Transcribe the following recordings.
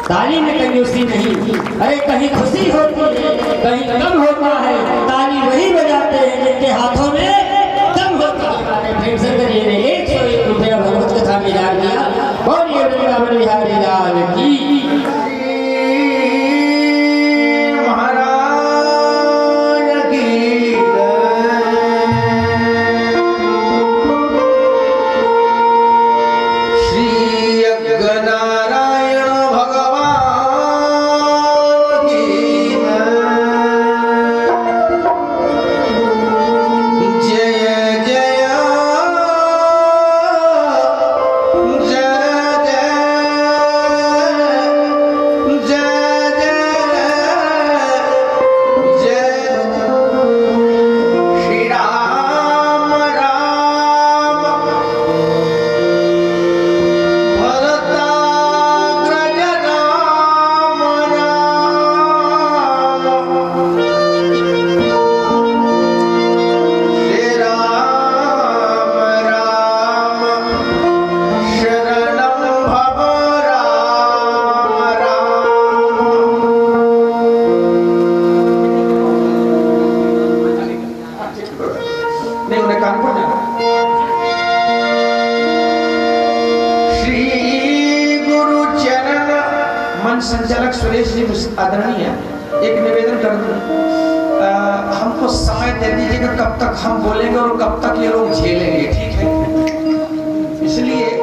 ताली में कंजूसी नहीं। अरे कहीं खुशी होती है, कहीं गम होता है, ताली वही बजाते हैं जिनके हाथों में दम होता है। फिर से करिए 101 रुपया भगवत कथा में दान किया। और ये वृंदावन बिहारी लाल की संचालक सुरेश जी आदरणीय एक निवेदन कर दूं, हमको समय दे दीजिएगा कब तक हम बोलेंगे और कब तक ये लोग झेलेंगे, ठीक है? इसलिए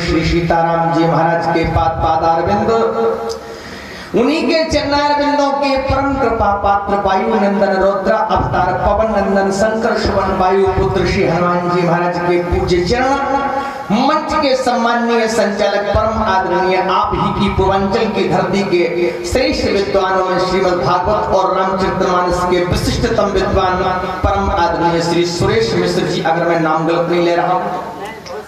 श्री सीताराम जी महाराज के पाद पादारविंद उन्हीं के चरणार बिंदों के परम कृपा पात्र वायु नंदन रुद्र अवतार पवन नंदन शंकर सुवन वायु पुत्र श्री हनुमान जी महाराज के पूज्य चरण, मंच के सम्माननीय संचालक परम आदरणीय आप ही की पूर्वांचल की धरती के श्रेष्ठ विद्वानों में श्रीमद् भागवत और रामचरितमानस के विशिष्टतम विद्वान परम आदरणीय श्री सुरेश मिश्र जी, अगर मैं नाम गलत नहीं ले रहा हूँ,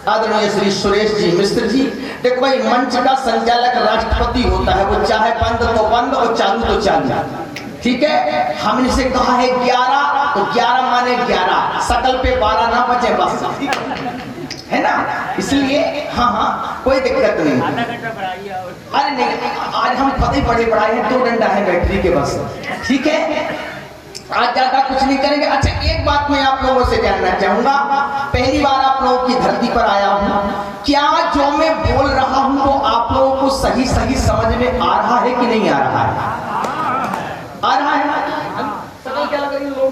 आदरणीय श्री सुरेश जी मिश्र जी। देखो भाई, मंच का संचालक राष्ट्रपति होता है, वो चाहे बंद तो बंद और चालू तो चालू, ठीक है। हमने से कहा है 11 तो 11 माने 11, सकल पे 12 ना बचे बस, है ना। इसलिए हाँ कोई दिक्कत नहीं। अरे नहीं, आज हम पते पढ़े पढ़ाए हैं, 2 डंडा है बैटरी के बस, ठीक है। आज ज्यादा कुछ नहीं करेंगे। अच्छा, एक बात मैं आप लोगों से जानना चाहूंगा, पहली बार आप लोगों की धरती पर आया हूं, क्या जो मैं बोल रहा हूं वो आप लोगों को सही सही समझ में आ रहा है कि नहीं आ रहा है? आ रहा है। सकल क्या लग रही है लोग?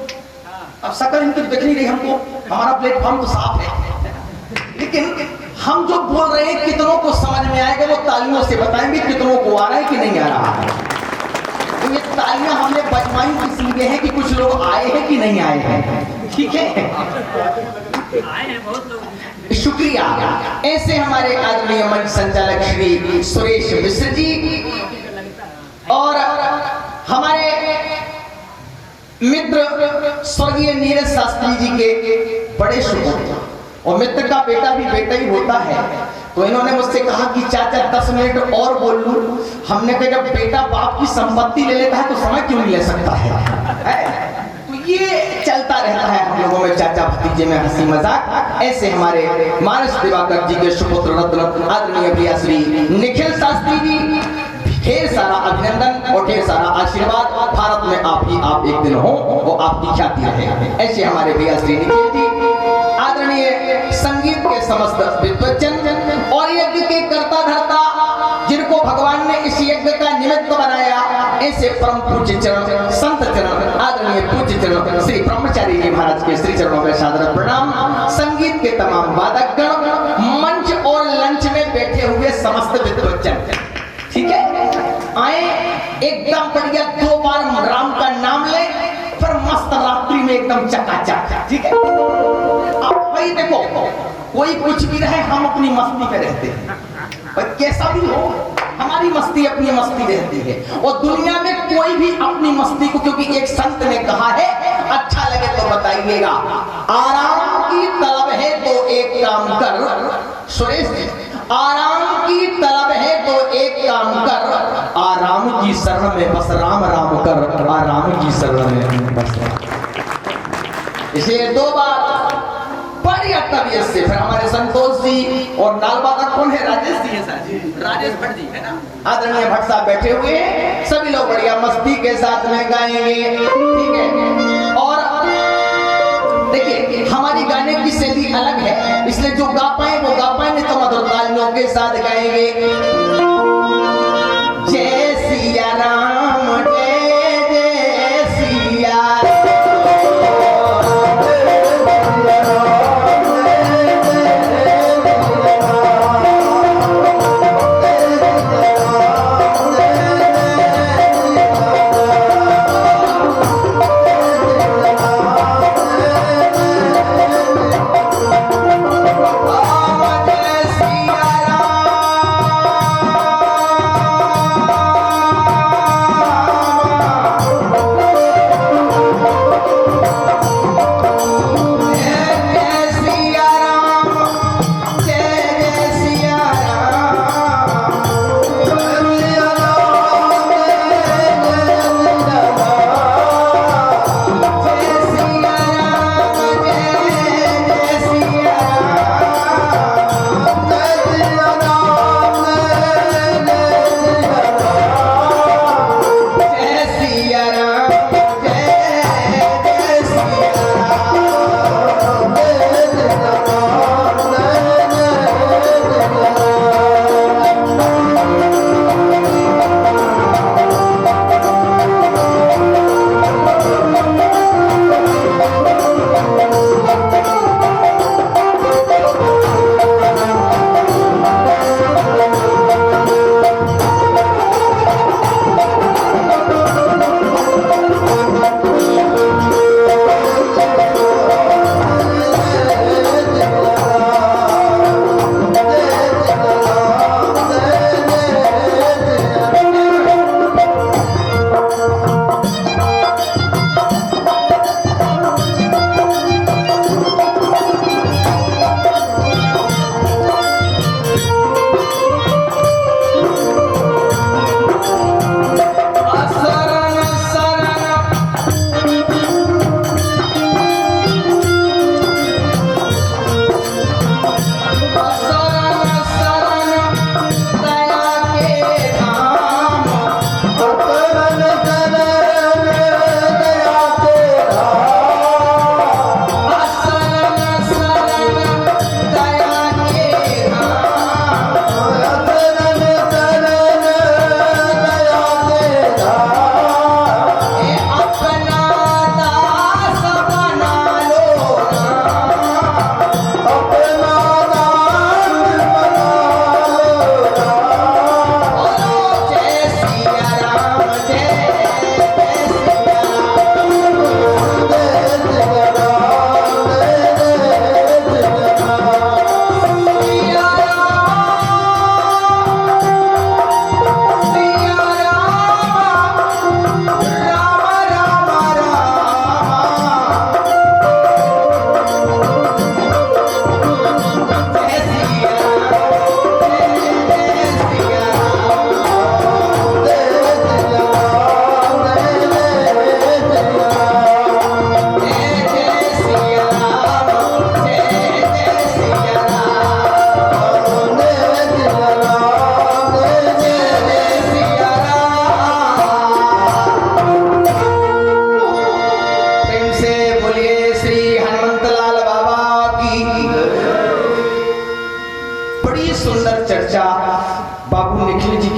अब सकल इनकी दिख नहीं रही हमको, हमारा प्लेटफॉर्म तो साफ है, लेकिन हम जो बोल रहे हैं कितनों को समझ में आएगा वो तालियों से बताएंगे कितनों को आ रहा है कि नहीं आ रहा है। तो ये तालियां हमने बजवाई इसलिए है कि कुछ लोग आए हैं कि नहीं आए हैं, ठीक है। आए हैं बहुत लोग, शुक्रिया। ऐसे हमारे आदरणीय मंच संचालक श्री सुरेश मिश्र जी और हमारे मित्र स्वर्गीय नीरज शास्त्री जी के बड़े सुपुत्र, और मित्र का बेटा भी बेटा ही होता है, तो इन्होंने मुझसे कहा कि चाचा 10 मिनट और बोल लूं। हमने कहा जब बेटा बाप की संपत्ति ले लेता है तो समय क्यों नहीं ले सकता है? तो ये चलता रहता है हम लोगों में, चाचा भतीजे में हंसी मजाक। ऐसे हमारे मानस दिवाकर जी के सुपुत्र रत्न आदरणीय भैया श्री निखिल शास्त्री जी, ढेर सारा अभिनंदन और ढेर सारा आशीर्वाद। भारत में आप एक दिन हो, वो आपकी ख्याति रहे। ऐसे हमारे भैया श्री निखिल जी, आदरणीय संगीत के समस्त विद्वज्जन और यज्ञ के कर्ता धर्ता, जिनको भगवान ने इस यज्ञ का निमित्त बनाया, ऐसे परम पूज्य चरण संत चरण आदरणीय पूज्य चरण श्री ब्रह्मचारी जी महाराज के श्री चरणों में सादर प्रणाम। संगीत के तमाम वादकगण, मंच और लंच में बैठे हुए समस्त विद्वज्जन, ठीक है। आए एकदम बढ़िया 2 बार राम का नाम ले, फिर मस्त रात्रि में एकदम चकाचक, ठीक है। अब भाई देखो, कोई कुछ भी रहे, हम अपनी मस्ती पे रहते हैं, और कैसा भी हो हमारी मस्ती अपनी मस्ती रहती है, और दुनिया में कोई भी अपनी मस्ती को, क्योंकि एक संत ने कहा है, अच्छा लगे तो बताइएगा, आराम की तलब है तो एक काम कर, सुरेश जी, आराम की तलब है तो एक काम कर, आराम की शरण में बस राम राम कर, आराम की शरण में बस राम। इसे 2 बार बढ़िया तबीयत से। फिर हमारे संतोष जी और नालबा का कौन है? राजेश जी है सर, राजेश भट्ट जी है ना, आदरणीय भट्ट साहब बैठे हुए हैं। सभी लोग बढ़िया मस्ती के साथ में गाएंगे, ठीक है। और देखिए, हमारी गाने की शैली अलग है, इसलिए जो गा पाए वो गा पाए, नहीं तो मधुर तालियों के साथ गाएंगे। जय सिया राम, जय जय सिया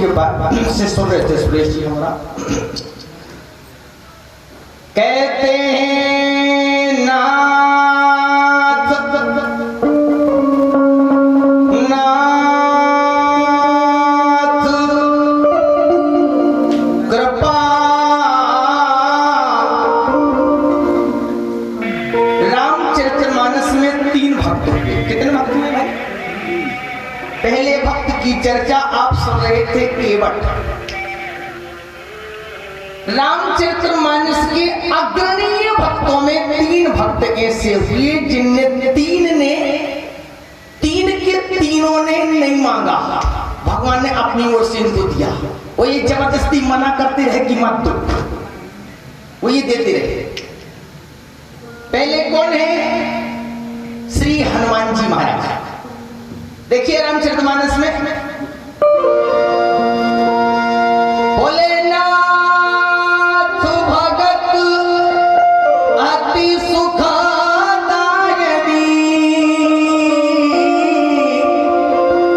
के बाद से सुन रहे थे सुरेश जी हमारा। कहते हैं नाथ नाथ कृपा रामचरितमानस में 3 भक्त हुए। कितने भक्त हुए भाई? पहले भक्त की चर्चा आप सुन रहे थे केवट। रामचरितमानस के अग्रणीय भक्तों में 3 भक्त ऐसे हुए जिनने 3 के तीनों ने नहीं मांगा, भगवान ने अपनी ओर से इनको दिया। वो ये जबरदस्ती मना करते रहे कि मत दो, वो ये देते रहे। पहले कौन है? श्री हनुमान जी महाराज। देखिए रामचरितमानस में भोलेनाथ भगत अति सुखदायनी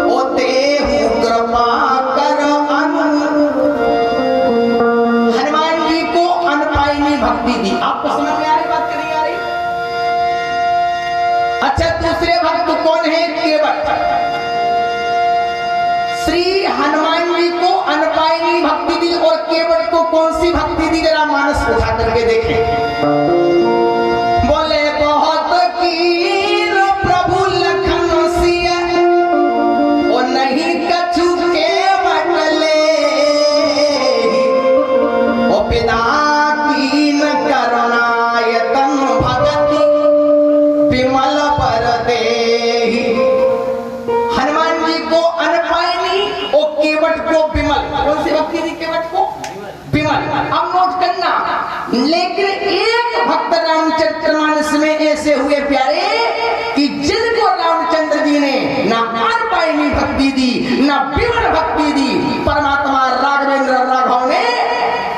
ओ देहु कृपा कर अनु। हनुमान जी को अनपायनी भक्ति दी। आपको समझ में आ रही बात? नहीं आ रही? अच्छा, दूसरे भक्त कौन है? केवट। श्री हनुमान जी को अनपायनी भक्ति दी और केवट को कौन सी भक्ति दी? जरा मानस उठा करके देखें। बोले बहुत कीन प्रभु लखन सिया और नहीं कछु के बटले ओ पिता कीन करुणायतन भगति विमल पर देहि। हनुमान जी को अनपायनी और केवट को विमल। कौन सी भक्ति दी केवट को? विमल। अब नोट करना, लेकिन एक भक्त रामचरितमानस में ऐसे हुए प्यारे कि जिनको रामचंद्र जी ने ना अनपायनी भक्ति दी ना विमल भक्ति दी, परमात्मा राघवेंद्र राघव ने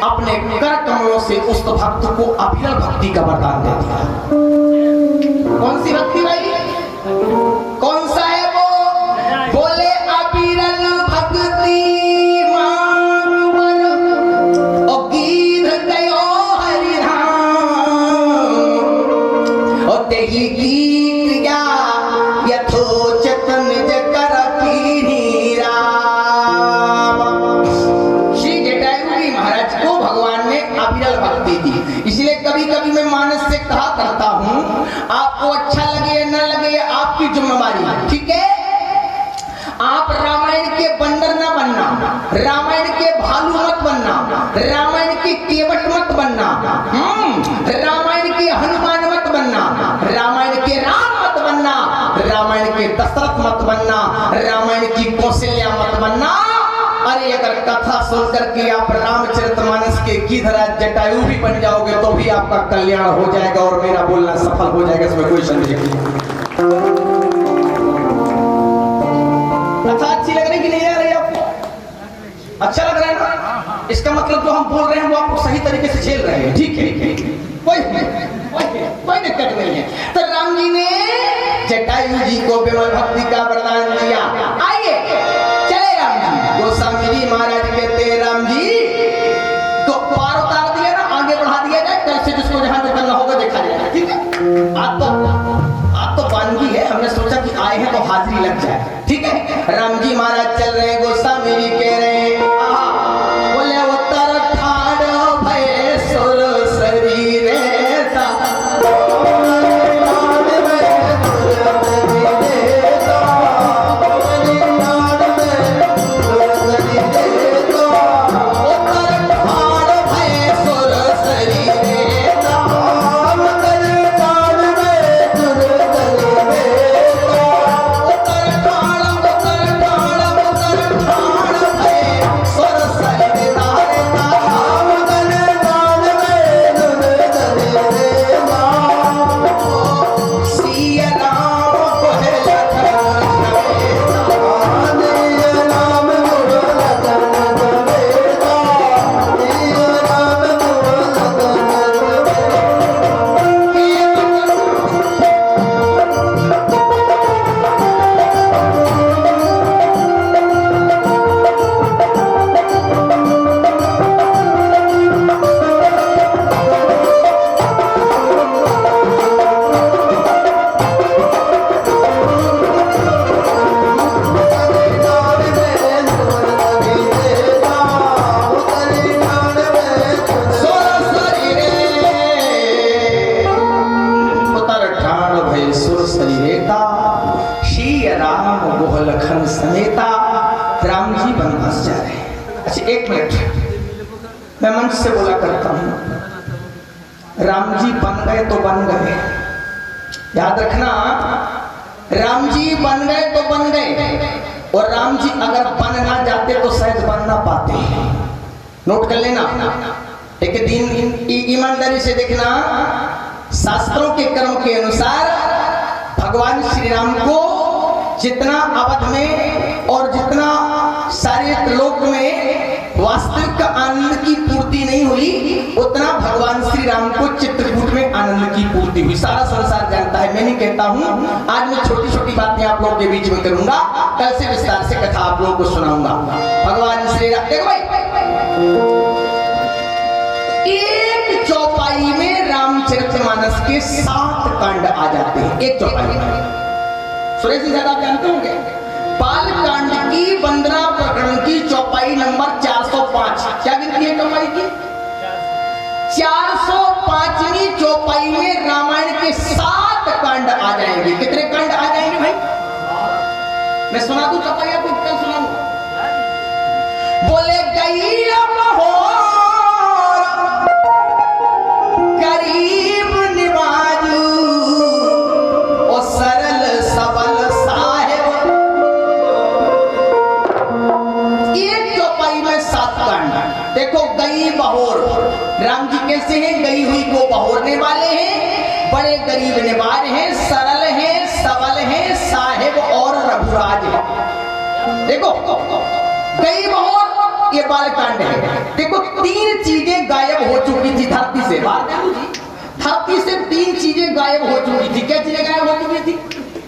अपने कर कमलों से उस भक्त को अविरल भक्ति का वरदान दे दिया। कौन सी भक्ति भाई? कौन सा है वो? बोले अविरल भक्ति मांगवर ओ गीध गयो हरिधाम ओ तेही की क्रिया यथोचित निज कर कीन्ही राम। श्री जटायु जी महाराज को भगवान ने अविरल भक्ति दी। इसलिए कभी कभी मैं मानस से कहा करता हूं, आपको अच्छा लगे या न लगे आपकी जिम्मेदारी है, ठीक है? आप रामायण के बंदर न बनना, रामायण के भालू मत बनना, रामायण के केवट मत बनना, रामायण के हनुमान मत बनना, रामायण के राम मत बनना, रामायण के दशरथ मत बनना, रामायण की कौशल्या मत बनना। अरे अगर कथा सुनकर के आप रामचरितमानस के गिधराज जटायु भी बन जाओगे तो भी आपका कल्याण हो जाएगा और मेरा बोलना सफल हो जाएगा, इसमें कोई संदेह नहीं। कथा अच्छी लग रही कि नहीं लग रही आपको? अच्छा लग रहा है ना? इसका मतलब जो हम बोल रहे हैं वो आपको सही तरीके से झेल रहे हैं, ठीक है? कोई दिक्कत नहीं है। तो राम जी ने जटायु जी को विमल भक्ति का वरदान दिया। आइए चले राम जी। गोस्वामी जी महाराज कहते हैं राम जी को पार उतार दिया ना, आगे बढ़ा दिया जाए, कल से जिसको जहां जो करना होगा देखा जाएगा, ठीक है? आज तो वानगी है, हमने सोचा कि आए हैं तो हाजिरी लग जाए, ठीक है? राम जी महाराज चल रहे हैं, गोस्वामी जी कह रहे हैं बोले उत्तर ठाड़ भय सुर शरीर शरीरेता, श्री राम मोह लखन समेता। राम जी वनवास जा रहे हैं। अच्छा एक मिनट, मैं मंच से बोला करता हूं, राम जी बन गए तो बन गए, याद रखना, राम जी बन गए तो बन गए, और राम जी अगर बन ना जाते तो शायद बन ना पाते। नोट कर लेना, एक दिन ईमानदारी से देखना, शास्त्रों के कर्म के अनुसार भगवान श्री राम को जितना अवध में और जितना सारे लोक में वास्तविक आनंद की पूर्ति नहीं हुई, उतना भगवान श्री राम को चित्रकूट में आनंद की पूर्ति हुई। सारा संसार जानता है, मैं नहीं कहता हूं। आज मैं छोटी छोटी बातें आप लोगों के बीच में करूंगा, कल से विस्तार से कथा आप लोगों को सुनाऊंगा। भगवान श्री राम, देखो भाई, एक चौपाई में रामचरितमानस के 7 कांड आ जाते हैं, एक चौपाई में। सुरेश जी ज्यादा जानते होंगे, बाल कांड की 15 प्रकरण की चौपाई नंबर 405, क्या गिनती है चौपाई की? 405वीं चौपाई में रामायण के 7 कांड आ जाएंगे। कितने कांड आ जाएंगे भाई? मैं सुना दूं चौपाई, आपको क्या सुनाऊं? बोले गई गरीब निवाजू और सरल सबल साहेब। एक चौपाई में 7 कांड। देखो गई बहोर, राम जी कैसे हैं? गई हुई को बहोरने वाले हैं, बड़े गरीब निवाज हैं, सरल हैं, सबल हैं, साहेब और रघुराज है। देखो गई बहोर, ये बालकांड है। देखो 3 चीजें गायब हो चुकी थी धरती से, धरती से 3 चीजें गायब हो चुकी थी। क्या चीजें गायब हो चुकी थी?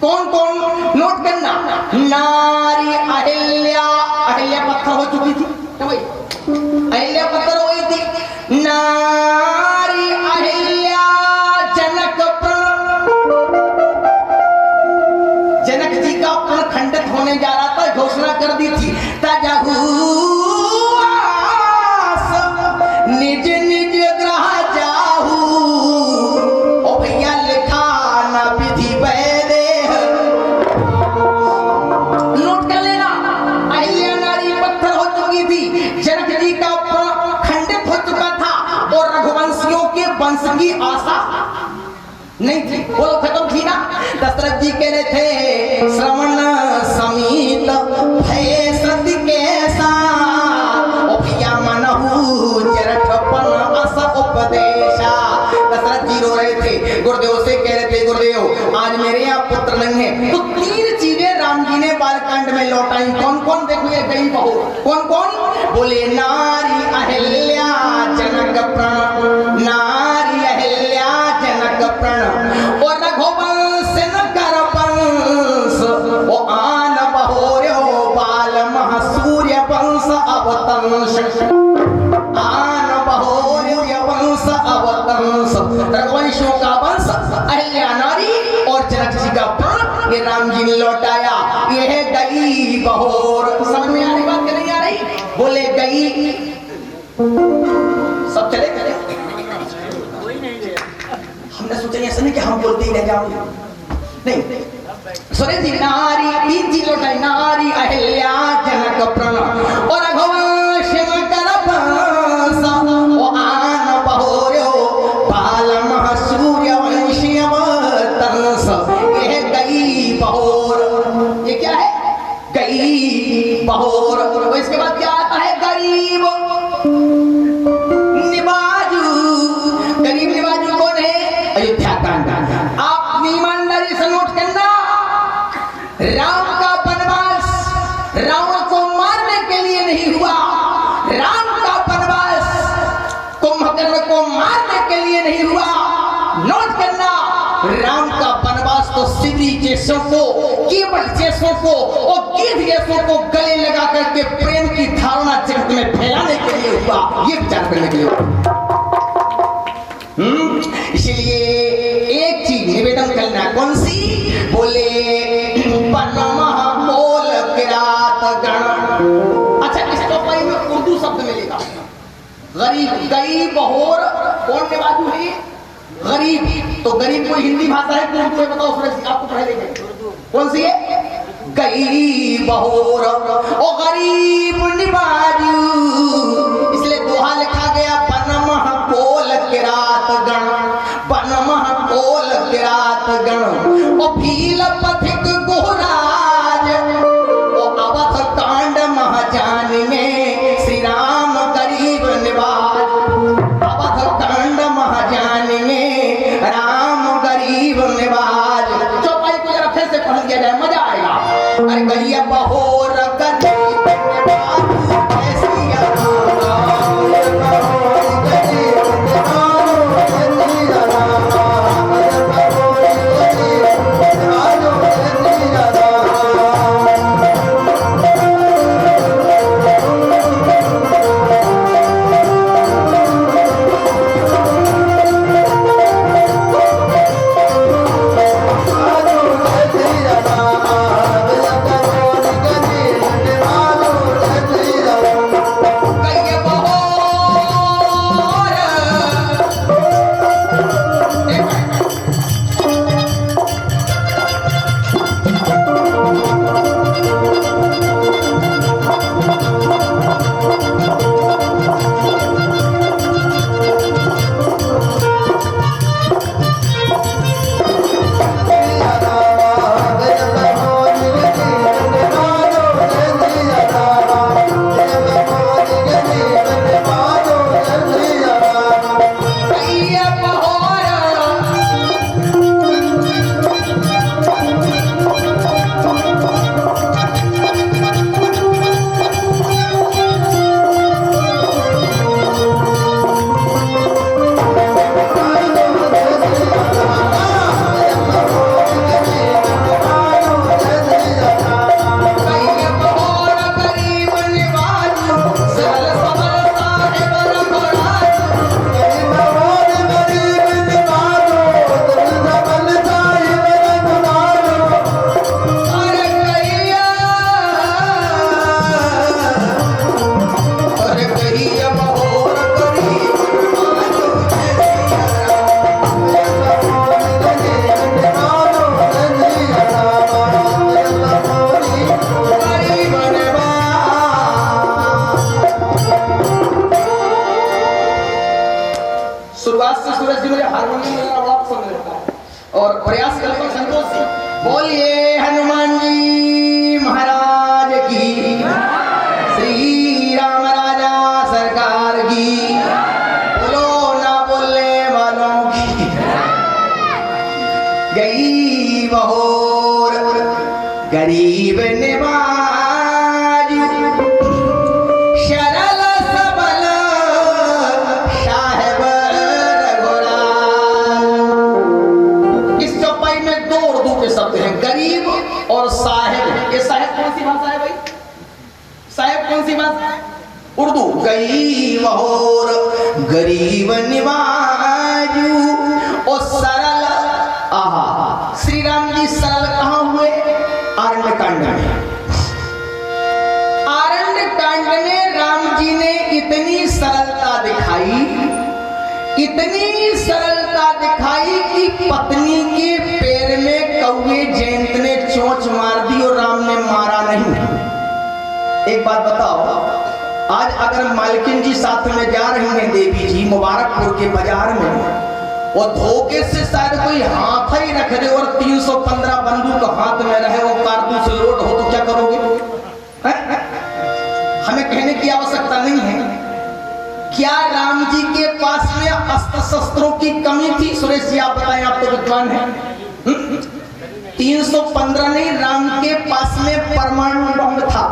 कौन कौन? नोट करना, नारी अहिल्या, अहिल्या पत्थर हो चुकी थी, क्या भाई? अहिल्या पत्थर हो गई थी। नारी अहिल्या जनक प्रण, जनक जी का प्रण खंडित होने जा रहा था, घोषणा कर दी थी, तजहू निज निज ग्रह जाहू, ओ भैया लिखा ना विधि वैदे। नोट कर लेना, अहिल्या नारी पत्थर हो चुकी थी, जनक जी का खंडित हो चुका था, और रघुवंशियों के वंश की आशा नहीं थी, बोलो खत्म थी ना। दशरथ जी कह रहे थे, श्रवण समीत भय सत्य कैसा, ओ भैया मनहू जरठपन अस उपदेशा। दशरथ जी रो रहे थे, गुरुदेव से कह रहे थे, गुरुदेव आज मेरे यहाँ पुत्र नहीं है। तो 3 चीजें राम जी ने बालकांड में लौटाई। कौन कौन? देखो ये गई बहू, कौन कौन? बोले नारी अहिल्या जनक प्रण, नारी अहिल्या जनक प्रण, और रघुवंश न कर वंश, ओ आन बहोर्यो बाल मह सूर्य वंश अवतंश, आन बहोर्यो वंश अवतंश। रघुवंशों का वंश अहिल्या नारी और जनक जी का प्रण, ये राम जी ने लौटाया। ये है गई बहोर। समझ में आ रही बात कि नहीं आ रही? बोले गई, सब चले चले, हमने सोचा ऐसा नहीं कि हम बोलते ही रह जाओ, नहीं। सुरे जी नारी 3 चीज लौटाई, नारी अहिल्या जनक प्रण, और रघुवंश न कर वंश, ओ आन बहोर्यो बाल मह सूर्य वंशी अवतंस। ये है गई बहोर। ये क्या है? गई बहोर। और इसके बाद क्या आता है? गरीब निवाजू। गरीब निवाजू कौन है? अयोध्या कांड। आप ईमानदारी से नोट करना, राम का वनवास रावण को मारने के लिए नहीं हुआ, राम का वनवास कुंभकर्ण को मारने के लिए नहीं हुआ। नोट करना, राम का वनवास तो सिद्धि जैसों को, कीवट जैसों को और गिद्ध जैसों को गले लगा करके प्रेम की धारणा जगत में फैलाने के लिए हुआ, ये विचार करने के लिए हुआ। इसलिए एक चीज निवेदन करना, कौन सी? बोले मोल किरात गण। अच्छा, इस चौपाई में उर्दू शब्द मिलेगा, गरीब। गई बहोर कौन निवाजू है? गरीब। तो गरीब कोई हिंदी भाषा है कि उर्दू है? बताओ सुरेश जी, आपको पढ़े लिखे कौन सी है? गरीब होर ओ गरीब निवाजू, इसलिए दोहा लिखा गया बनमह कोल किरात गण, बनमह कोल किरात गण ओ भील पथिक गोराज ओ अवध कांड महाजान में श्री राम गरीब निवाज, अवध कांड महाजान में राम गरीब निवाज। चौपाई को जरा फिर से पढ़ दिया जाए, मजा आएगा। अरे गैया बहोर गरीब निवाज कैसी और प्रयास करते संतोष से बोलिए हनुमान जी महाराज की, श्री राम राजा सरकार की, बोलो ना बोलने वालों की। गरीब होर गरीब निवाज शरल सबल साहेब रघुराज। इस चौपाई में दो उर्दू के शब्द हैं, गरीब और साहेब। ये साहेब कौन सी भाषा है भाई? साहेब कौन सी भाषा है? उर्दू। गरीब होर गरीब निवाज और सरल। आहा, श्री राम जी सरल कहां हुए? आरण्य कांड में। आरण्य कांड में राम जी ने इतनी सरलता दिखाई, इतनी सरलता दिखाई कि पत्नी के पैर में कौवे जयंत ने चोंच मार दी और राम ने मारा नहीं। एक बात बताओ, आज अगर मालकिन जी साथ में जा रही हैं देवी जी मुबारकपुर के बाजार में, और धोखे से शायद कोई हाथ ही रख दे और 315 बंदूक हाथ में रहे, वो कारतूस लोड हो, तो क्या करोगे? हमें कहने की आवश्यकता नहीं है। क्या राम जी के पास में अस्त्र शस्त्रों की कमी थी? सुरेश जी आप बताएं, आप तो विद्वान हैं। 315 नहीं, राम के पास में परमाणु बम था।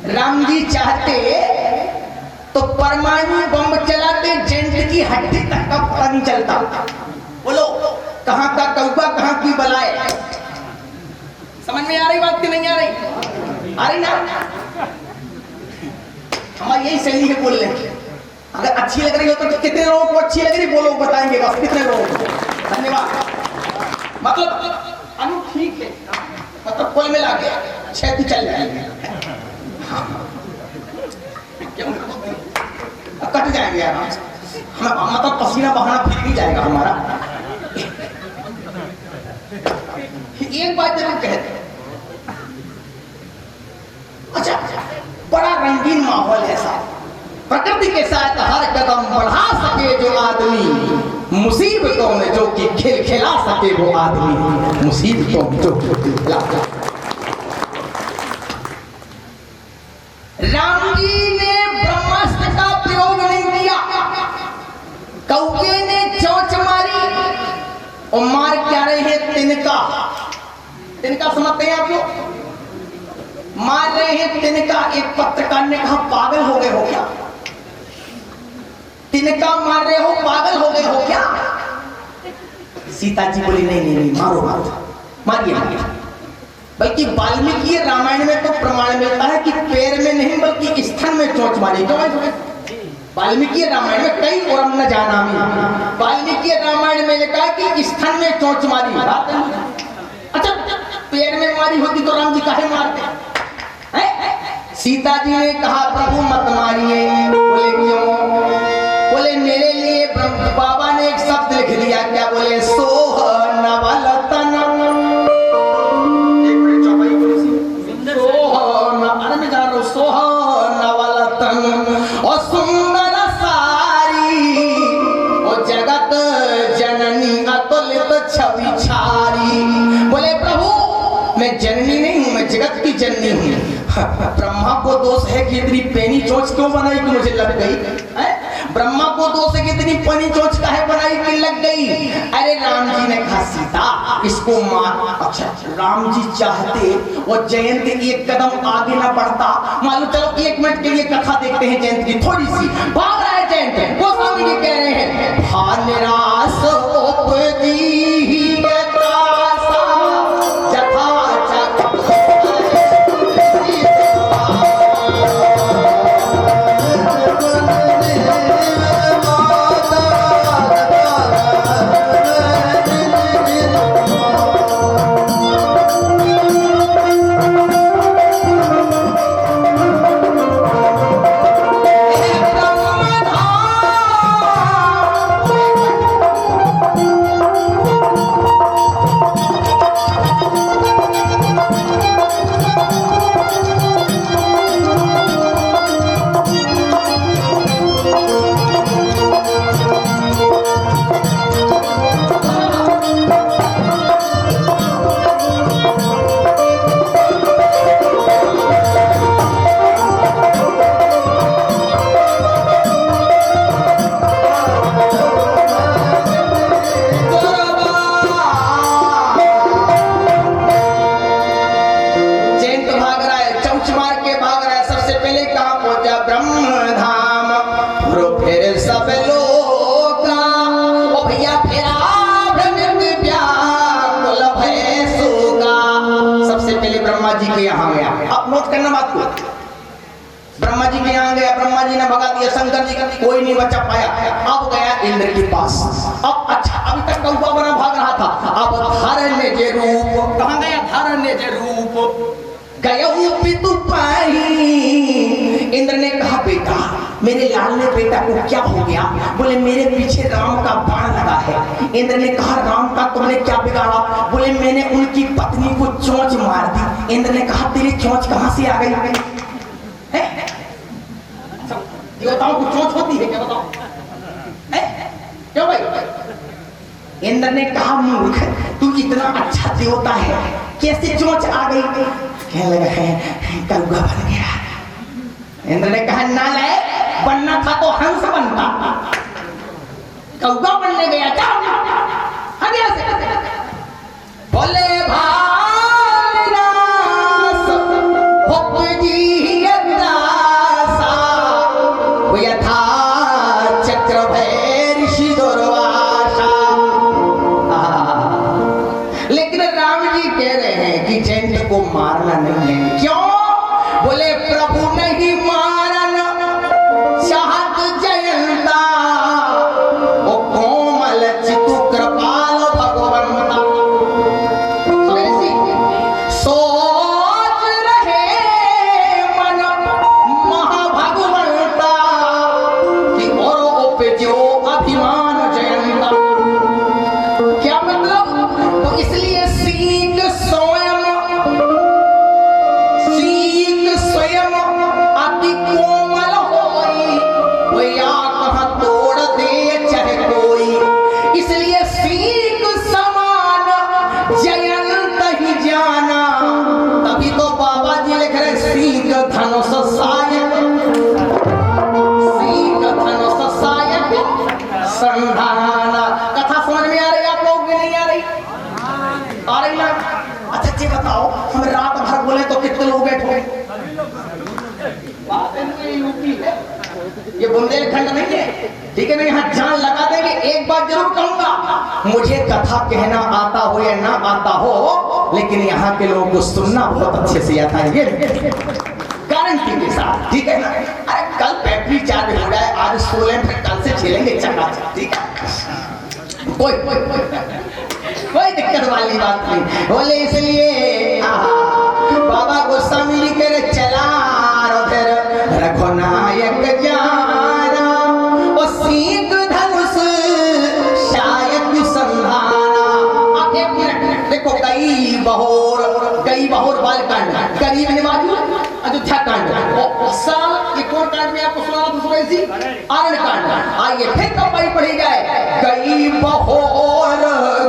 राम जी चाहते तो परमाणु बम चलाते, जेंट की हड्डी तक का पता नहीं चलता। बोलो कहां का कौवा कहां की बलाए। समझ में आ रही बात कि नहीं आ रही? आ रही ना? हमारी यही शैली है बोलने की। अगर अच्छी लग रही हो तो कितने लोगों को अच्छी लग रही, बोलो बताएंगे बस कितने लोगों को। धन्यवाद। मतलब ठीक है, मतलब कुल मिला के 6 चल जाएंगे। हाँ। कट जाएंगे आराम से। मतलब पसीना बहाना फिर भी जाएगा हमारा। एक बात जरूर कहते, अच्छा बड़ा रंगीन माहौल है साहब, प्रकृति के साथ हर कदम बढ़ा सके जो आदमी, मुसीबतों में जो कि खिलखिला सके वो आदमी, मुसीबतों में जो खिलखिला। राम जी ने ब्रह्मास्त्र का प्रयोग नहीं किया, कौवे ने चोंच मारी और मार क्या रहे हैं तिनका। तिनका समझते हैं आप लोग? मार रहे हैं तिनका। एक पत्रकार ने कहा पागल हो गए हो क्या, तिनका मार रहे हो, पागल हो गए हो क्या? सीता जी बोली नहीं नहीं नहीं, मारो मारो, मारिए मारिए। बल्कि वाल्मीकि रामायण में तो प्रमाण मिलता है कि पैर में नहीं बल्कि स्थन में चोंच मारी। क्यों? वाल्मीकि रामायण में कई और न जाना में वाल्मीकि रामायण में लिखा है कि स्थन में चोंच मारी। अच्छा पैर में मारी होती तो राम जी काहे मारते? सीता जी ने कहा प्रभु मत मारिए। बोले क्यों? बोले मेरे लिए बाबा ने एक शब्द लिख दिया। क्या बोले? सोह नवलतन। सोह नवलतन और सुंदर सारी और जगत जननी अतुलित छवि छारी। बोले प्रभु मैं जननी नहीं हूं, मैं जगत की जननी हूं। ब्रह्मा को दोष है कि इतनी पैनी चोंच क्यों बनाई कि मुझे लग गई? ब्रह्मा को दोष है कि इतनी पैनी चोंच काहे बनाई कि लग गई? अरे राम जी ने कहा सीता इसको मार। अच्छा राम जी चाहते और जयंत एक कदम आगे ना बढ़ता। मान लो चलो 1 मिनट के लिए कथा देखते हैं जयंत की थोड़ी सी। भाग रहा है जयंत, वो स्वामी जी कह रहे हैं भानिरास उपदी के यहाँ गया। अब नोट करना बात को, ब्रह्मा जी के यहाँ गया, ब्रह्मा जी ने भगा दिया, शंकर जी का कोई नहीं बचा पाया। अब गया इंद्र के पास। अब अच्छा अभी तक कौवा बना भाग रहा था, अब धारण्य के रूप कहाँ गया? धारण्य के रूप गया पितु पाई। इंद्र ने कहा बेटा मेरे लाल ने बेटा को क्या हो गया? बोले मेरे पीछे राम का बाण लगा है। इंद्र ने कहा राम का तुमने क्या बिगाड़ा? बोले मैंने उनकी पत्नी को चोंच मार दी। इंद्र ने कहा तेरी चोंच कहां से आ गई? देवताओं को चोंच होती है क्या? बताओ क्यों भाई? इंद्र ने कहा मूर्ख तू इतना अच्छा देवता है कैसे चोंच आ गई? कहने लगा है कौवा बन गया। इंद्र ने कहा नालायक बनना था तो हंस बनता, कौवा बनने गया क्या? बोले लेकिन राम जी कह रहे हैं कि जयंत को मारना नहीं है। क्यों? बोले प्रभु नहीं मारन चाहत जयंता ओ कोमल चितु कृपाल भगवंता। सोच रहे मन महाभगवंता कि और उपजो आ रही ना? अच्छा जी बताओ, हम रात भर बोले तो कितने लोग बैठोगे? यूपी है, ये बुंदेलखंड नहीं है, ठीक है ना? यहाँ जान लगा देंगे। एक बात जरूर कहूंगा, मुझे कथा कहना आता हो या ना आता हो, लेकिन यहाँ के लोगों को सुनना बहुत अच्छे से आता है, ये गारंटी के साथ, ठीक है ना? अरे कल बैटरी चार्ज हो जाए, आज सो लें, फिर कल से चलेंगे चकाचक, ठीक है? कोई दिक्कत वाली बात नहीं। बोले इसलिए बाबा गोस्वामी जी कह रहे चला फिर रघुनायक जाना और सीख धनुष शायद संधाना। एक मिनट देखो, कई बहोर बालकांड, गरीब निवाजू अयोध्या कांड, साल एक और कांड में आपको सुना दूसरा इसी आरण कांड। आइए फिर कब पढ़ी पढ़ी जाए, कई बहोर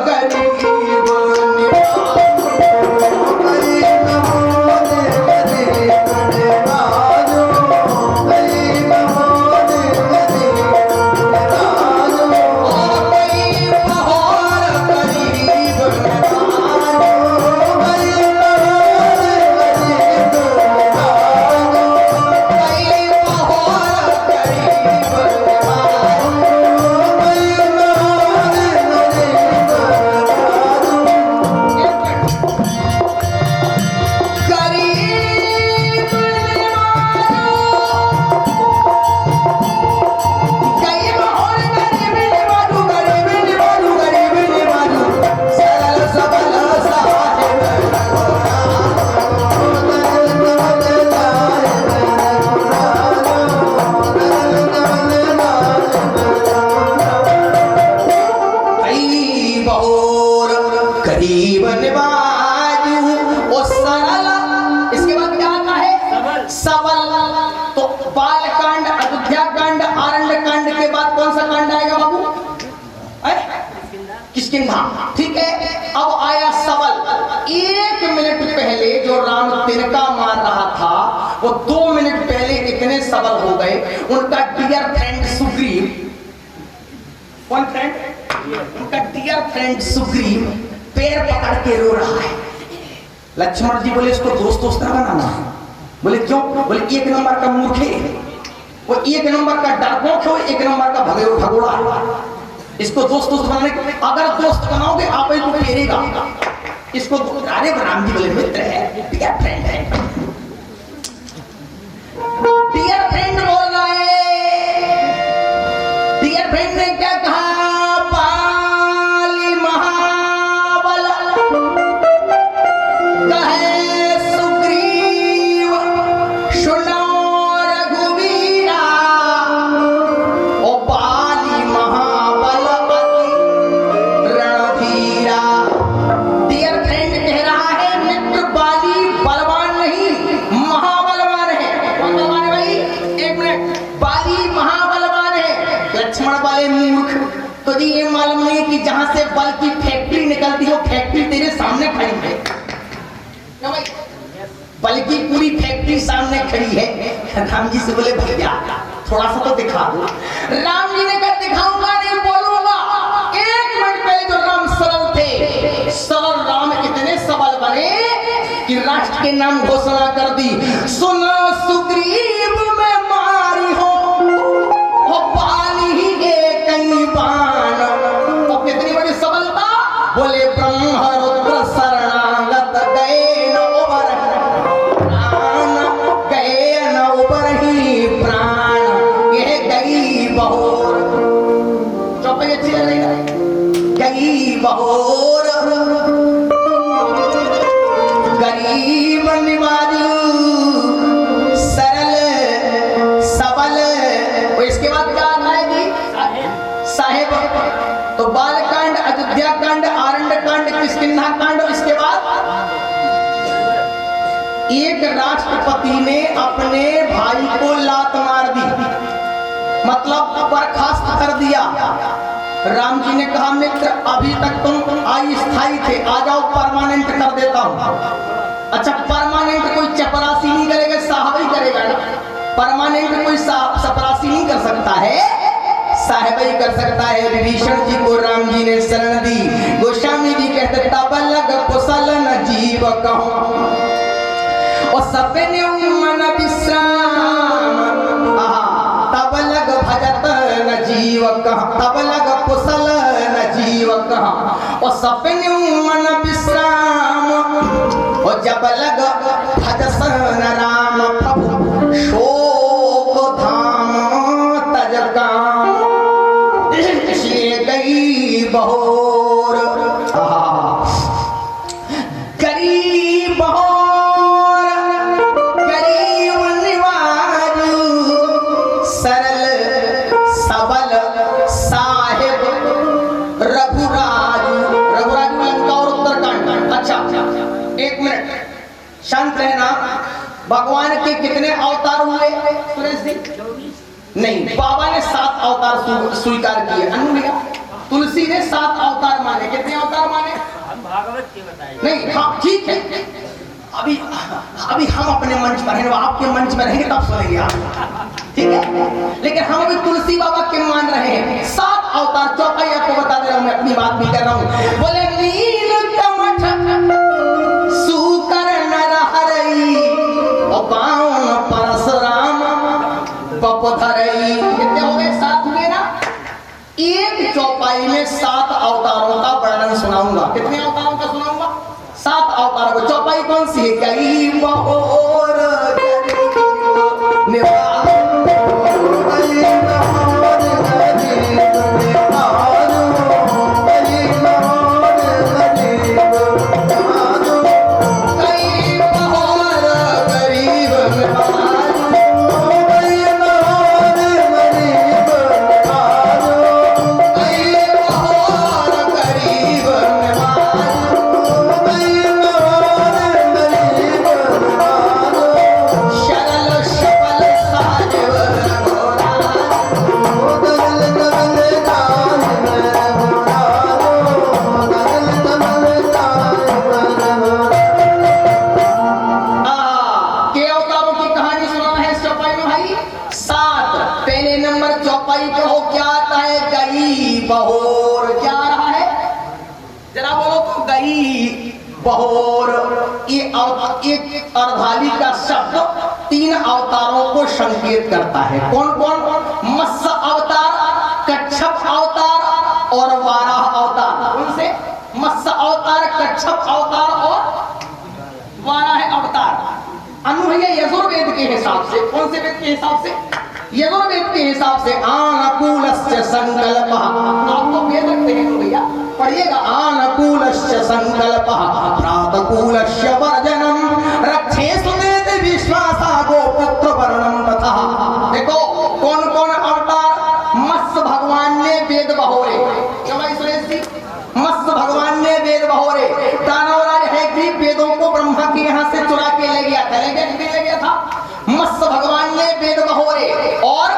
गरीब किष्किंधा, ठीक है? अब आया सबल। 1 मिनट पहले जो राम तिनका मार रहा था, वो 2 मिनट पहले इतने सबल हो गए, उनका डियर फ्रेंड सुग्रीव, कौन फ्रेंड? उनका डियर फ्रेंड सुग्रीव पैर पकड़ के रो रहा है। लक्ष्मण जी बोले इसको दोस्त दोस्त ना बनाना। बोले क्यों? बोले 1 नंबर का मूर्ख है वो, 1 नंबर का डरपोक है, 1 नंबर का भगोड़ा। इसको दोस्त बनाने, अगर दोस्त बनाओगे आप इसको फेरेगा इसको। अरे राम जी बोले मित्र है, डियर फ्रेंड है, डियर फ्रेंड बोल रहा है। डियर फ्रेंड ने क्या कहा? पाली महाबल कहे सुग्रीव सुनो रघुवीरा, ओ पाली महाबल रणधीरा। डियर फ्रेंड कह रहा है मित्र बाली बलवान नहीं महाबलवान है। कौन बलवान है भाई? 1 मिनट, बाली महाबलवान है, लक्ष्मण वाले मूर्ख। तो जी ये मालूम नहीं कि जहां से बल की फैक्ट्री निकलती है, फैक्ट्री तेरे सामने खड़ी है ना भाई? बल की पूरी फैक्ट्री सामने खड़ी है। राम जी से बोले भैया थोड़ा सा तो दिखा दो। राम जी ने कहा दिखाऊंगा नहीं, बोलूंगा। 1 मिनट पहले जो राम सरल थे, सरल राम इतने सबल बने कि राष्ट्र के नाम घोषणा कर दी, सुनो सुग्रीव में मारी हो पाली ही कई बाण। और कितनी बड़ी सबलता! बोले ब्रह्म रुद्र शरणागत गए न उबर प्राण, गए न उबर ही प्राण। यह गई बहोर, चौपाई अच्छी लग रही है? गई बहोर गरीब निवाजू सरल सबल। और इसके बाद क्या आता है जी? साहेब। तो बालकांड, अयोध्या कांड, आरण्य कांड, किष्किंधा कांड। और इसके बाद एक राष्ट्रपति ने अपने भाई को लात मार दी, मतलब बर्खास्त कर दिया। राम जी ने कहा मित्र अभी तक तुम अस्थायी थे, आ जाओ परमानेंट कर देता हूं। अच्छा परमानेंट कोई चपरासी नहीं करेगा, साहब ही करेगा ना। परमानेंट कोई चपरासी नहीं कर सकता है, साहब ही कर सकता है। विभीषण जी को राम जी ने शरण दी। गोस्वामी जी कहते तब लग सपने मन विश्राम तब लग भजत न जीव कहाँ, तब लग कुशल न जीव कहाँ। और सपने मन विश्राम और जब लग भजस न राम प्रभु शोक धाम तज काम। इसलिए गई बहोर गरीब गरीब निवाजू सरल सबल साहिब रघुराजू। रघुराजू लंका और उत्तरकांड। अच्छा एक मिनट शांत रहना। भगवान के कितने अवतार हुए सुरेश जी? नहीं, बाबा ने 7 अवतार स्वीकार किए। अनु भैया तुलसी ने 7 अवतार माने। कितने अवतार माने? भागवत के बताइए। नहीं, हाँ ठीक है। अभी हम अपने मंच पर हैं, आपके मंच पर रहेंगे तब सुनेंगे आप, ठीक है। लेकिन हम अभी तुलसी बाबा के मान रहे हैं। 7 अवतार चौपाई आपको बता दे रहा हूँ, मैं अपनी बात भी कर रहा हूँ। बोले नील कमठ सूकर नरहरई और बावन परशुराम बपधरई। कितने हो गए? 7 हुए ना। एक चौपाई में 7 अवतारों का वर्णन सुनाऊंगा। कितने अवतारों का सुनाऊंगा? 7 अवतारों को। चौपाई कौन सी है? गई बहोर बहोर। ये एक अर्धाली का शब्द 3 अवतारों को संकेत करता है। कौन कौन? मत्स्य अवतार, कच्छप अवतार और वाराह अवतार। उनसे मत्स्य अवतार, कच्छप अवतार और वाराह अवतार। अनु भैया यजुर्वेद के हिसाब से, कौन से वेद के हिसाब से? यजुर्वेद के हिसाब से आनकूलस्य संकल्पः। आप तो वेद रखते हैं भैया, पढ़िएगा। आनकूलस्य संकल्पः प्रातकूलस्य वर्जनम रक्षे सुमेत विश्वासा गोपुत्र वर्णम तथा। देखो कौन कौन अवतार? मत्स्य भगवान ने वेद बहोरे। क्यों भाई सुरेश जी? मत्स्य भगवान ने वेद बहोरे। दानवराज है कि वेदों को ब्रह्मा के यहाँ से चुरा के ले गया था। ले गया था। मत्स्य भगवान ने वेद बहोरे और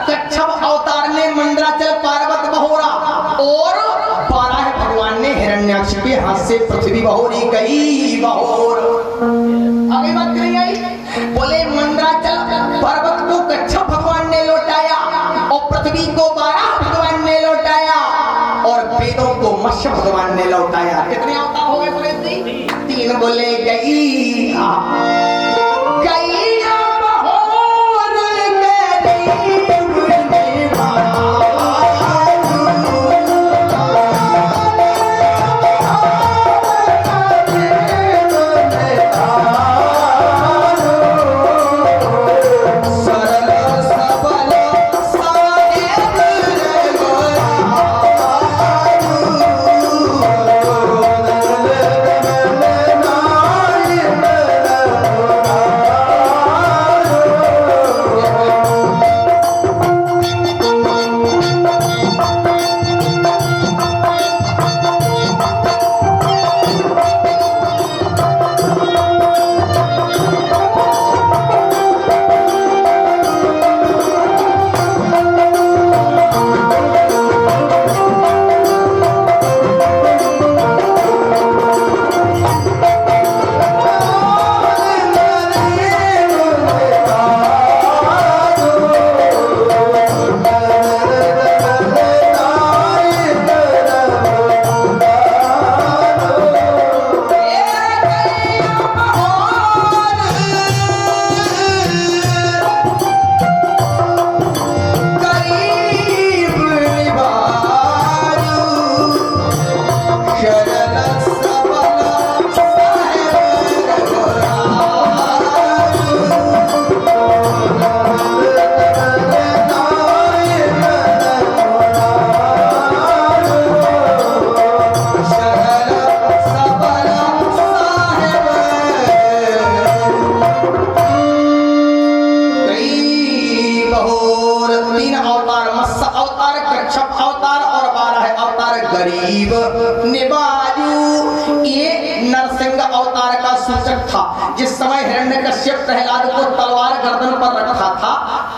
कच्छप अवतार ने मंडराचल पर्वत बहोरा और वाराह भगवान ने हिरण्याक्ष के हाथ से पृथ्वी बहोरी। गई बहोर। आगे बात नहीं आई। बोले मंडराचल पर्वत को कच्छप भगवान ने लौटाया और पृथ्वी को वाराह भगवान ने लौटाया और वेदों को मत्स्य भगवान ने लौटाया। कितने अवतार हो गए सुरेश जी? 3। बोले गई था जिस समय हिरण्यकश्यप प्रहलाद को तलवार गर्दन पर रखा था।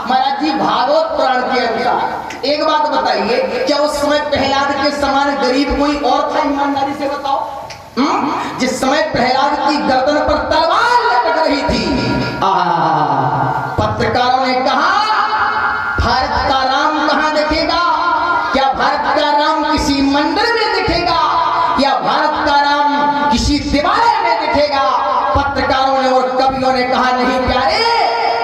महाराज जी भागवत पुराण के अनुसार एक बात बताइए, क्या उस समय प्रहलाद के समान गरीब कोई और था? ईमानदारी से बताओ। जिस समय प्रहलाद की गर्दन पर तलवार लटक रही थी, पत्रकारों ने कहा भारत का राम कहां दिखेगा? क्या भारत का राम किसी मंदिर में दिखेगा या भारत का राम किसी देवालय में दिखेगा? पत्रकारों ने और कवियों ने कहा नहीं प्यारे,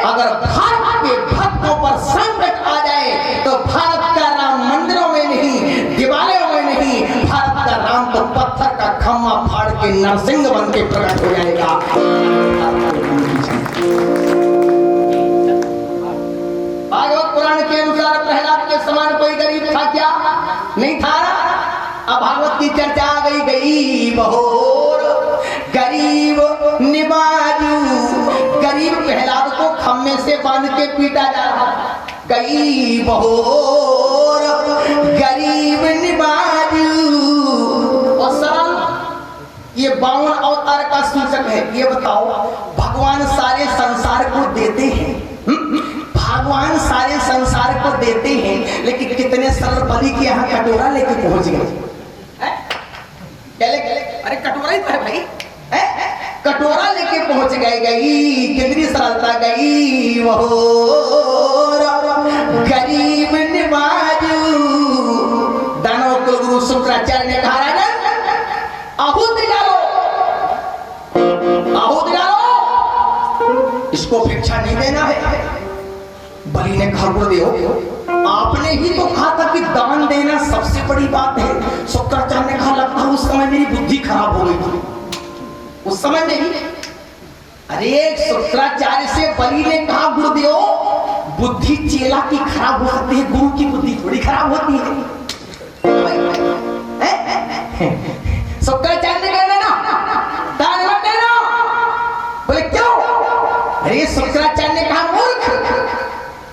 अगर भारत के भक्तों पर संकट आ जाए तो भारत का राम मंदिरों में नहीं, देवालयों में नहीं, भारत का राम तो पत्थर का खम्मा फाड़ के नरसिंह बन के प्रकट हो जाएगा। भागवत पुराण के अनुसार प्रहलाद के समान कोई गरीब था क्या? नहीं था। अब भागवत की चर्चा आ गई। गरीब हो गरीब निबाजू, गरीब प्रहलाद को खम्मे से बांध के पीटा जा रहा। गरीब हो गरीब निबाजू। और सरल ये 52 अवतार का सूचक है। ये बताओ, भगवान सारे संसार को देते हैं, भगवान सारे संसार को देते हैं, लेकिन कितने सरल बलि के यहाँ कटोरा लेके पहुंच गए। अरे कटोरा ही तो है भाई, कटोरा लेके पहुंच गए। गई कितनी सरलता, गई वो गरीब निवाजू। दानव कुलगुरु शुक्राचार्य ने कहा राजन आहुति डालो, आहुति डालो, इसको भिक्षा नहीं देना है। बलि ने कहा गुरुदेव आपने ही तो कहा था कि दान देना सबसे बड़ी बात है। शुक्राचार्य ने कहा लगता है उस समय मेरी बुद्धि खराब हो गई थी, उस समय नहीं। अरे शुक्राचार्य से बलि ने कहा गुरुदेव बुद्धि चेला की खराब हो सकती है, गुरु की बुद्धि थोड़ी खराब होती है। शुक्राचार्य ने कहा ना दान मत देना। बोले क्यों? अरे शुक्राचार्य ने कहा मूर्ख,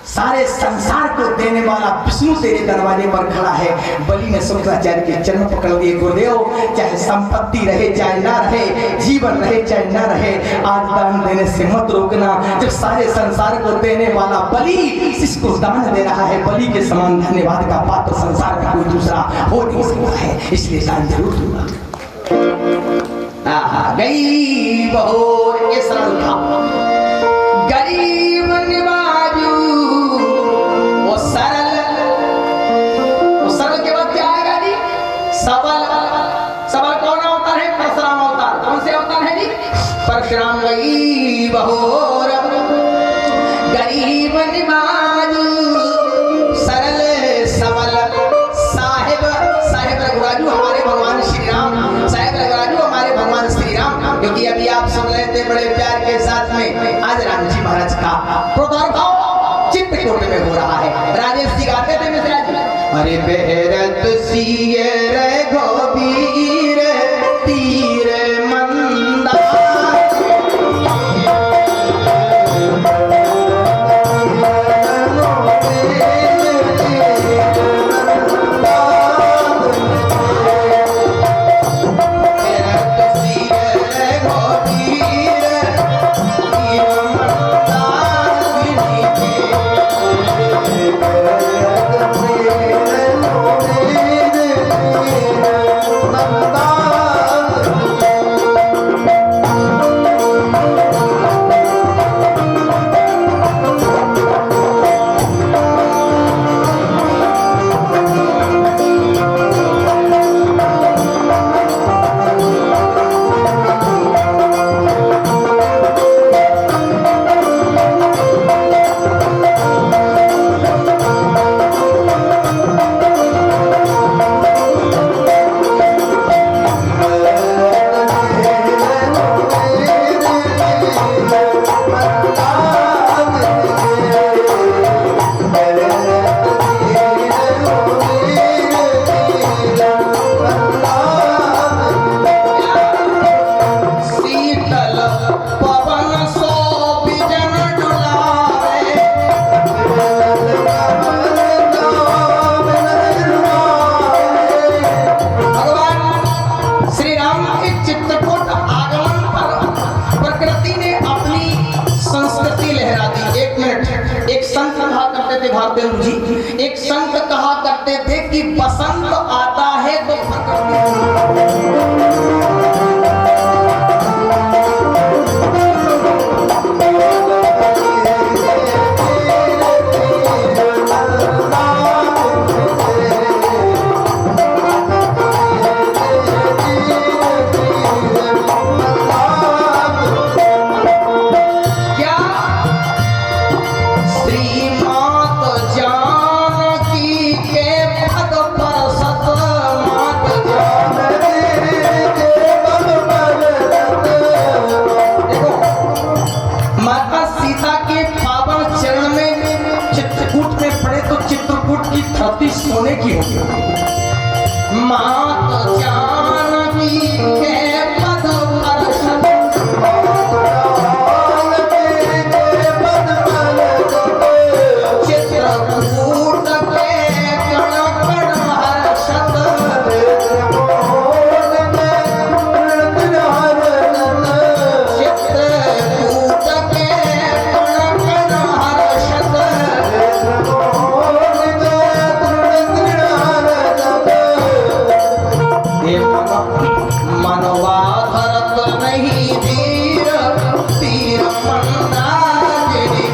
सारे संसार को देने वाला विष्णु तेरे दरवाजे पर खड़ा है। बलि ने शुक्राचार्य के चरण पकड़ लिए। गुरुदेव चाहे संपत्ति रहे चाहे ना रहे, जीवन रहे चाहे ना रहे, आज दान देने से मत रोकना। जब सारे संसार को देने वाला बलि इसको दान दे रहा है, बलि के समान धन्यवाद का पात्र संसार का कोई दूसरा हो नहीं सकता है, इसलिए दान जरूर दूंगा। गई बहुत ये सरल था। गरीब निवाजू, वो सरल के बाद क्या आएगा जी? सबल। सबल कौन अवतार है? परशुराम अवतार। कौन से अवतार है जी? परशुराम। गई बहोर गरीब निवाजू, सरल सबल, साहेब साहेब रघुराजू हमारे भगवान श्री राम, साहेब रघुराजू हमारे भगवान श्री राम। क्योंकि अभी आप सुन रहे थे बड़े प्यार के साथ में आज राम जी महाराज का प्रादुर्भाव चित्रकूट में हो रहा है। राजेश जी गाते थे मिश्रा जी, अरे बेरत सिए रघुबीर तीर मंदा, प्रकृति सत्येंद्र जी, एक संत कहा करते थे कि बसंत आता है तो सोने की होगी। मात जानकी के पद परशत चित्रकूट के कण कण हर्षत चित्रकूट के कण कण हर्षत मनवा धरत नहीं धीर तीर मंदाकिनी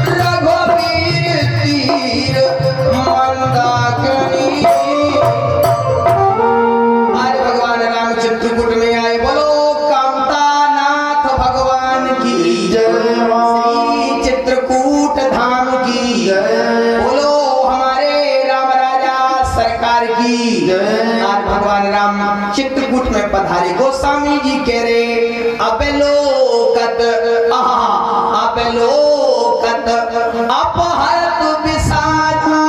रघुवीर तीर मंदाकिनी। आज भगवान राम चित्रकूट में आए, बोलो कामतानाथ भगवान की जय, श्री चित्रकूट धाम की जय, बोलो हमारे राम राजा सरकार की जय। आज भगवान राम चित्रकूट में पधारे। गोस्वामी जी कह रहे अबे लोकत अबे लोकत अपहरत विसाधा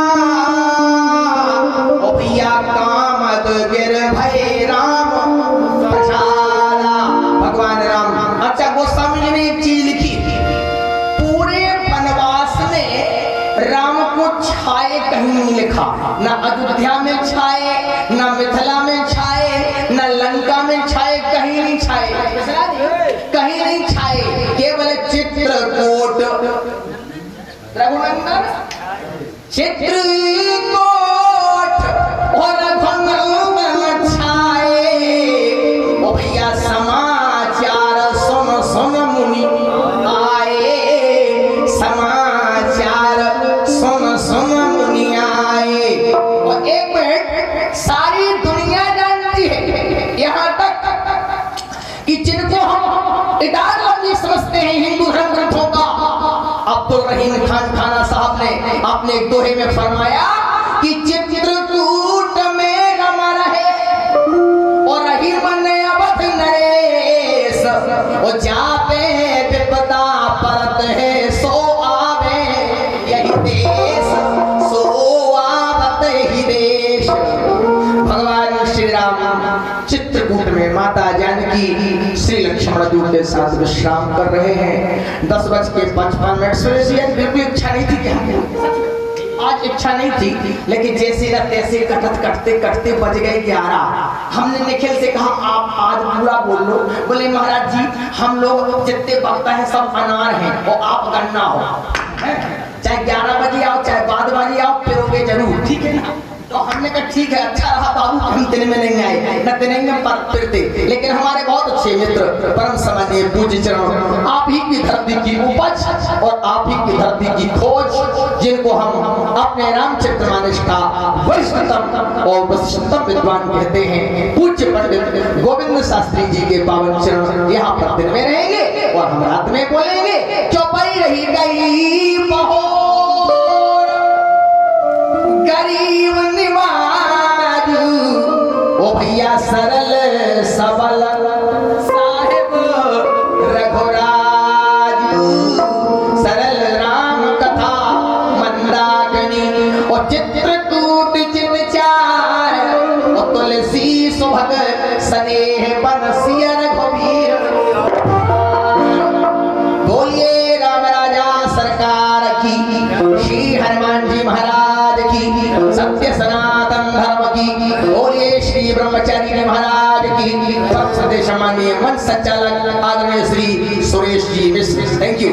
ओ भैया कामद गिर भय राम प्रसादा। भगवान राम, अच्छा गोस्वामी जी ने एक चीज लिखी, पूरे वनवास में राम को छाए कहीं नहीं लिखा, ना अयोध्या में छाए, ना मिथिला में छाए, ना लंका में छाए, कहीं नहीं छाए, कहीं नहीं छाए, केवल चित्रकूट रघुनंदन चित्रकूट और रघुनंदन छाए। ओ भैया समाचार सुन सुन मुनि आए, समाचार सुन सुन मुनि आए। और एक मिनट, सारी दुनिया जानती है यहाँ तक कि जिनको हम इदार समझते हैं हिंदू धर्म ग्रंथों का, अब्दुल रहीम खान खाना साहब ने अपने एक दोहे में फरमाया कि चित्रकूट में रम रहे और रही मन अवध नरेश, और जापे विपदा परत है सो आवे यही देश, सो आवत ही देश। भगवान श्री राम चित्रकूट में माता जानकी श्री लक्ष्मण दूत के साथ विश्राम कर रहे हैं। 10:55 सुरेश बिल्कुल इच्छा नहीं थी क्या, आज इच्छा नहीं थी, लेकिन जैसे न तैसे कटते कटते बज गए 11। हमने निखिल से कहा आप आज पूरा बोल लो। बोले महाराज जी हम लोग जितने वक्त है सब अनार हैं और आप गन्ना हो, चाहे 11 बजे आओ चाहे 12 बजे आओ, पिरोगे जरूर, ठीक है ना। तो हमने कहा ठीक है, अच्छा रहा बाबू हम दिन में नहीं आए, न दिन में फिरते, लेकिन हमारे बहुत अच्छे अच्छे मित्र परम सम्मानीय पूज्य चरण, आप ही की धरती की उपज और आप ही की धरती की खोज, जिनको हम अपने रामचरितमानस का वरिष्ठतम और वरिष्ठतम विद्वान कहते हैं, पूज्य पंडित गोविंद शास्त्री जी के पावन चरण यहाँ पर दिन में रहेंगे और हम रात में बोलेंगे। चौपाई रही गई बहोर गरीब निवाज, ओ भैया सरल सबल साहेब रघुराज, सरल राम कथा मंदाकिनी और चित्रकूट चितचार और तुलसी सुभग स्नेह बनसिय रघुवीर। बोलिए राम राजा सरकार की, श्री हनुमान जी महाराज की, सत्य सनातन धर्म की, बोलिए श्री ब्रह्मचारी जी महाराज की। सबसे सम्मानीय मंच संचालक आदरणीय श्री सुरेश जी मिश्र, थैंक यू।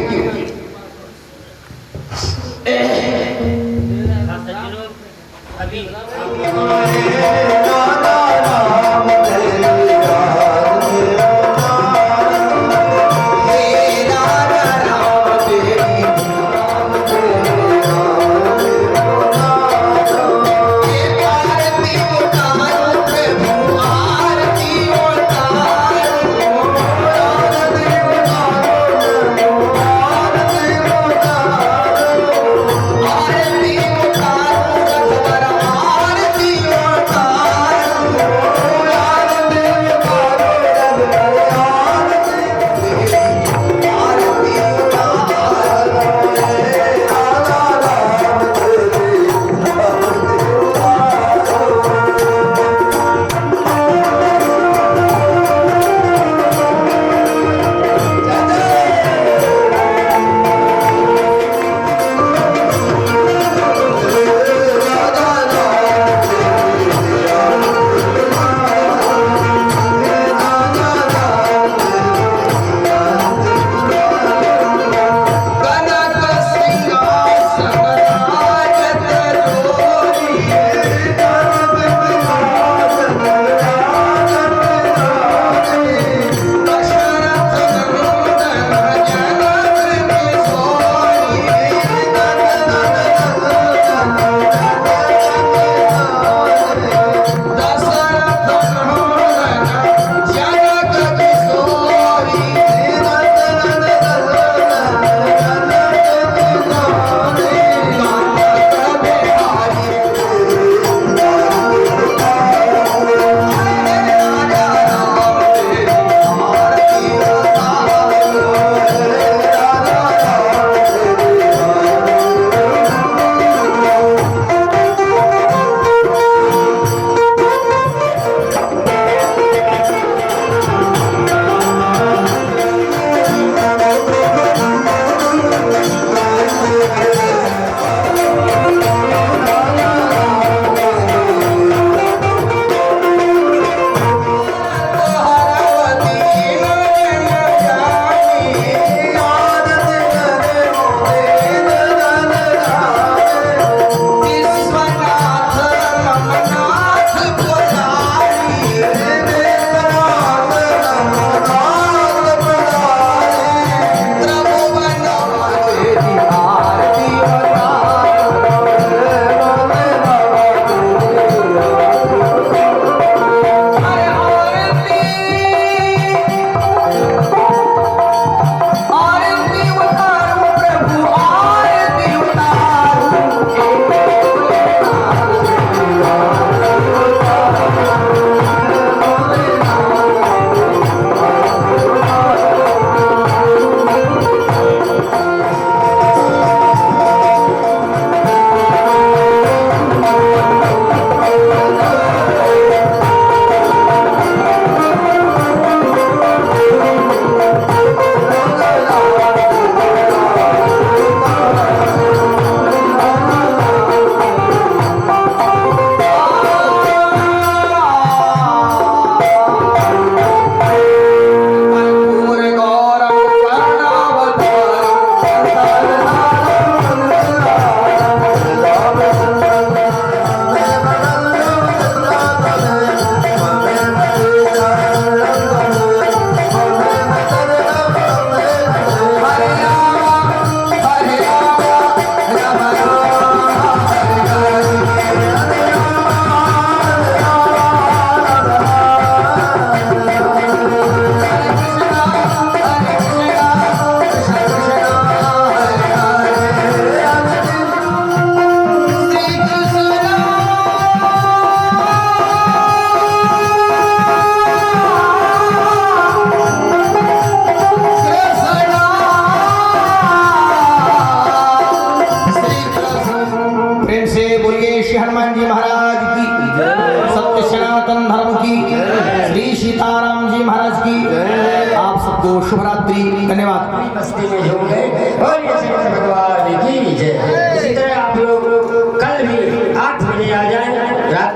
आप सबको शुभ रात्रि, धन्यवाद। मस्ती में झूम गए और ये शंकर भगवान की जय। इसी तरह आप लोग